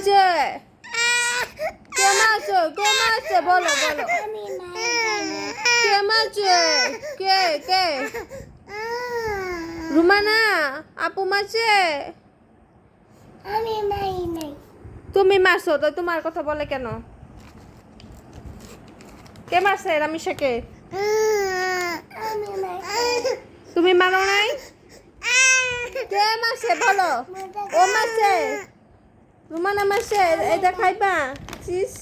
হয়েছে? কে মারছে? কে মারছে? বলো বলো। কে মারছে? কে কে? রুমানা আপু মারছে? আমি মাই নাই। তুমি মারছো তো, তোমার কথা বলে কেন? কে মারছে রামিসাকে? আমি মাই। তুমি মারো নাই? কে মারছে বলো? ও মারছে? রুমানা মারছে? এটা খাইবা চিস?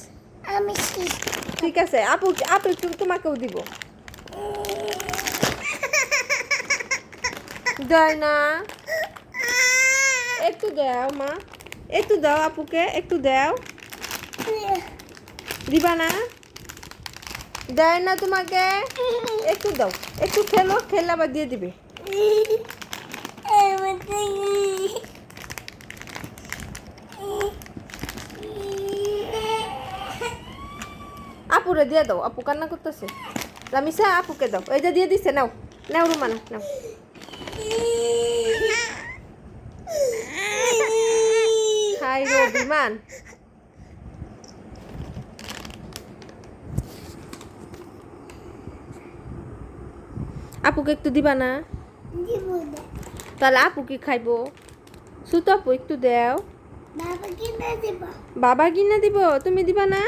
আমি শিশ। ঠিক আছে, আপু আপু একটু তোমাকেও দিব। দেয় না, একটু দাও মা, একটু দাও আপুকে, একটু দাও। দিবা না? দেয় না তোমাকে? একটু দাও, একটু খেলো, খেলে আবার দিয়ে দিবে। আপুরে দিয়ে দাও, আপু কান্না করতেছে। রামিসা আপুকে দাও, এই যে দিয়ে দিচ্ছে, নাও নাও রুমানা নাও। হাই রো বিমান। আপুকে একটু দিবা না? তাহলে আপু কি খাইবো? সুতো আপু একটু দাও। বাবা কিনে দিব। বাবা কিনে দিব, তুমি দিবা না?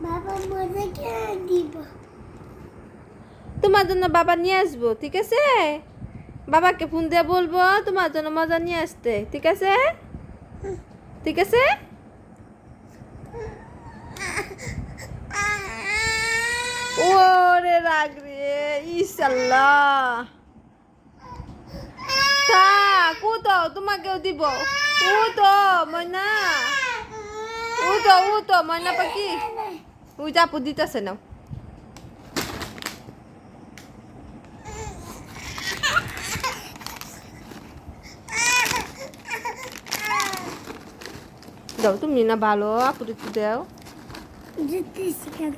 বাবা মজা কিনে দিব। তোমার জন্য বাবা নিয়ে আসবো, ঠিক আছে? বাবাকে ফোন দিয়ে বলবো তোমার জন্য মজা নিয়ে আসতে, ঠিক আছে? ঠিক আছে। ওরে রাগ রে, ইসাল্লাহ। থাক, ও তো তোমাকেও দিব। ও তো ময়না, ও তো ময়না পাখি। ওই যে আপু দিতেছে নাও। দাও তুমি না ভালো, আপু একটু দাও। দিতেছি কেন?